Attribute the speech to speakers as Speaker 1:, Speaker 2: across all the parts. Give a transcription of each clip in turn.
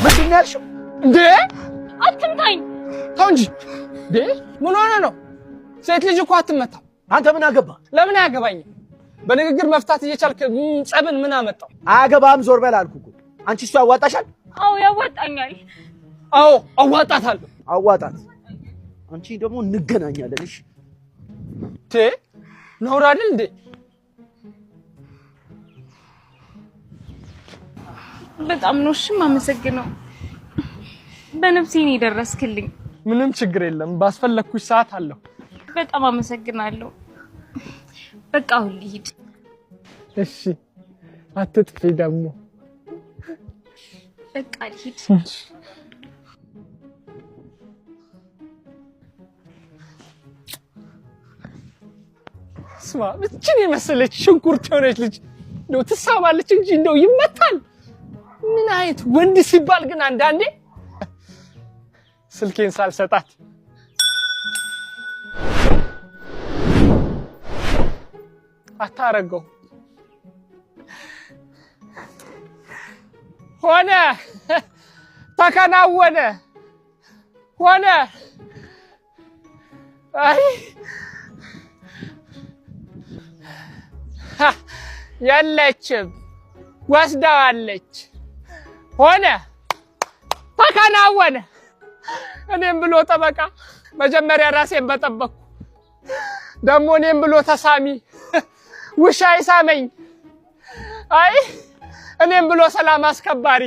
Speaker 1: ምንድነው ያልሽው
Speaker 2: እንዴ
Speaker 3: አትምታኝ
Speaker 2: ተው እንጂ እንዴ ምን ሆነ ነው ሴት ልጅ እኮ አትመታም
Speaker 1: አንተ ምን አገባ
Speaker 2: ለምን ያገባኝ በንግግር መፍታት እየቻልክ ጸብን ምን አመጣው
Speaker 1: አገባም ዞር በል አልኩ እኮ አንቺ እሱ ያዋጣሻል
Speaker 3: አው ያዋጣኛል
Speaker 2: አው አዋጣታለሁ
Speaker 1: አዋጣት አንቺ ደግሞ እንገናኛለን እሺ
Speaker 2: ነውር አይደል እንዴ
Speaker 3: በጣም ነው እሺ ማመሰግነው በነፍሴ ነው ደረስክልኝ
Speaker 2: ምንም ችግር የለም ባስፈለኩሽ ሰዓት አለሁ
Speaker 3: በጣም አመሰግናለሁ በቃ አሁን ልሂድ
Speaker 2: እሺ አትጥፊ ደግሞ
Speaker 3: በቃ ልሂድ
Speaker 2: ስማ እቺን የመሰለች ሽንኩርት የሆነች ልጅ ነው ትሳባለች እንጂ እንደው ይመታል ምን አይነት ወንድ ሲባል ግን አንዳንዴ ስልኬን ሳልሰጣት አታረገው ሆነ ተከናወነ ሆነ አይ ያለችም ወስዳዋለች ሆነ ተከናወነ እኔም ብሎ ጠበቃ መጀመሪያ ራሴን በጠበቅኩ ደሞ እኔም ብሎ ተሳሚ ውሻ ይሳመኝ አይ እኔም ብሎ ሰላም አስከባሪ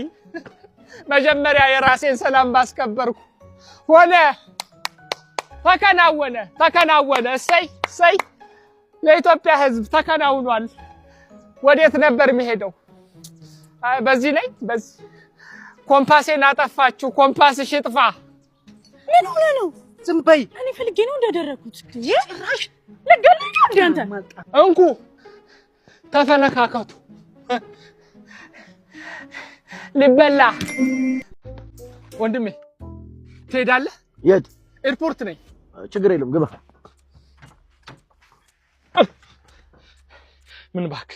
Speaker 2: መጀመሪያ የራሴን ሰላም ባስከበርኩ ሆነ ተከናወነ እሰይ የኢትዮጵያ ህዝብ ተከናውኗል ወዴት ነበር የሚሄደው በዚህ ላይ በዚህ ኮምፓሴን አጠፋችሁ ኮምፓስሽ ይጥፋ
Speaker 3: ምን ሆነ ነው
Speaker 1: ዝም በይ
Speaker 3: እኔ ፈልጌ ነው እንደደረኩት ጭራሽ ለገለኝ አንተ
Speaker 2: እንኩ ተፈነካከቱ ሊበላ ወንድሜ ትሄዳለህ
Speaker 1: የት
Speaker 2: ኤርፖርት ነኝ
Speaker 1: ችግር የለም ግባ
Speaker 2: ምን ባክ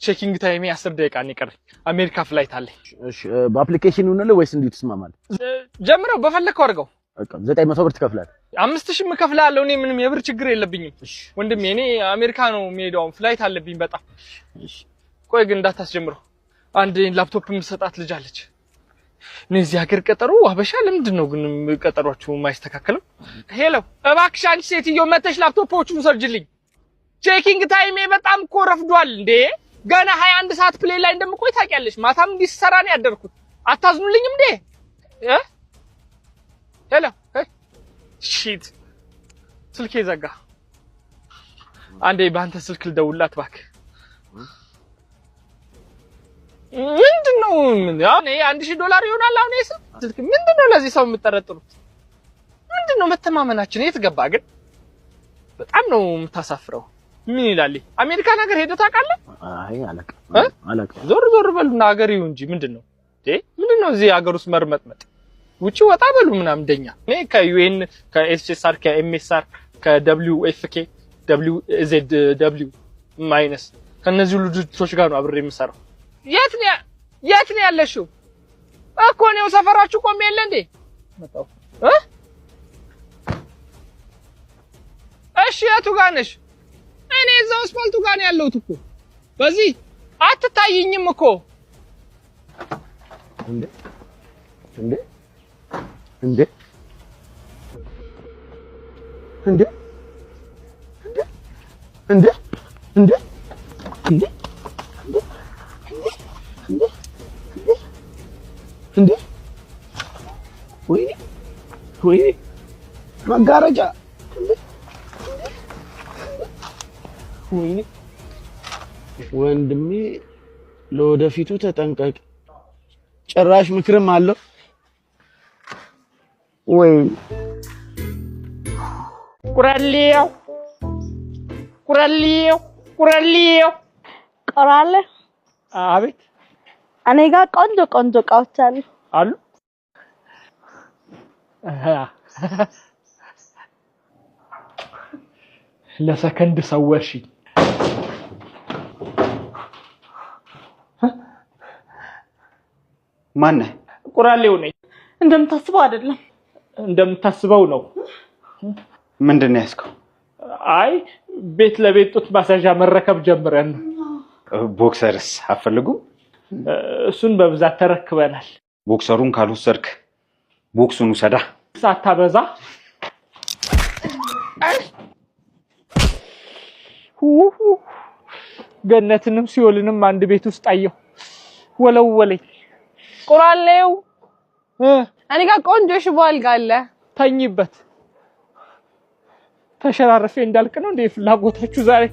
Speaker 2: ቼኪንግ ታይም 10 ደቂቃ ነው የቀረኝ አሜሪካ ፍላይት አለ
Speaker 1: እሺ በአፕሊኬሽን ነው ወይስ እንዴት ትስማማለህ
Speaker 2: ጀምረው በፈለከው አድርገው
Speaker 1: በቃ 900 ብር ትከፍላለህ
Speaker 2: 5000 ምከፍላለሁ እኔ ምንም የብር ችግር የለብኝም ወንድሜ እኔ አሜሪካ ነው የሚሄደው ፍላይት አለብኝ በጣም
Speaker 1: እሺ
Speaker 2: ቆይ ግን እንዳታስጀምረው አንድ ላፕቶፕ የምሰጣት ልጅ አለች እነዚህ ሀገር ቀጠሮ አበሻ ለምንድን ነው ግን ቀጠሯችሁ የማይስተካከለው ሄሎ እባክሽ አንቺ ሴትዮ መተሽ ላፕቶፖቹን ሰርጅልኝ ቼኪንግ ታይሜ በጣም እኮ ረፍዷል እንዴ ገና 21 ሰዓት ፕሌይ ላይ እንደምቆይ ታውቂያለሽ ማታም እንዲሰራ ነው ያደርኩት አታዝኑልኝም እንዴ ሄሎ ሺት ስልኬ ዘጋ አንዴ ባንተ ስልክ ልደውልላት እባክህ ምንድነው ያው $1000 ይሆናል አሁን ስልክ ምንድነው ለዚህ ሰው የምትጠረጥሩት ምንድነው መተማመናችን የት ገባ ግን በጣም ነው የምታሳፍረው ምን ይላል አሜሪካ ነገር ሄደህ ታውቃለህ
Speaker 1: አይ አለቀ
Speaker 2: ዞር በሉና ሀገር ይሁን እንጂ ምንድነው ምንድነው እዚህ ሀገር ውስጥ መርመጥመጥ ውጪ ወጣ በሉ ምናምን እንደኛ እኔ ከዩኤን ከኤስኤስአር ከኤምኤስአር ከደብሊውኤፍኬ ደብሊውዜድደብሊው ማይነስ ከነዚህ ሁሉ ድርጅቶች ጋር ነው አብሬ የምሰራው የት ነው ያለሽው እኮ ነው ሰፈራችሁ ቆሜ የለ እንዴ መጣው እሺ የቱ ጋር ነሽ እኔ እዛው አስፋልቱ ጋር ነው ያለሁት እኮ በዚህ አትታይኝም እኮ
Speaker 1: እንዴ ወይ መጋረጃ ወይ ወንድሜ ለወደፊቱ ተጠንቀቅ ጭራሽ ምክርም አለው ወይ
Speaker 2: ቁራሊዮ
Speaker 3: ቀራለ
Speaker 2: አቤት
Speaker 3: እኔ ጋር ቆንጆ እቃዎች
Speaker 2: አሉ ለሰከንድ ሰወርሽ
Speaker 4: ማን
Speaker 2: ቁራሌው ነኝ።
Speaker 3: እንደምታስበው አይደለም።
Speaker 2: እንደምታስበው ነው።
Speaker 4: ምንድነው ያስከው?
Speaker 2: አይ ቤት ለቤት ጡት ማሳዣ መረከብ ጀምረን ነው።
Speaker 4: ቦክሰርስ አፈልጉም?
Speaker 2: እሱን በብዛት ተረክበናል።
Speaker 4: ቦክሰሩን ካልወሰድክ ቦክሱን ውሰዳ።
Speaker 2: ሳታበዛ ገነትንም ሲኦልንም አንድ ቤት ውስጥ አየሁ። ወለወለኝ።
Speaker 3: ቁራሌው እኔ ጋር ቆንጆ ሽቦ አልጋ አለ።
Speaker 2: ተኝበት። ተሸራርፌ እንዳልክ ነው እንደ ፍላጎታችሁ ዛሬ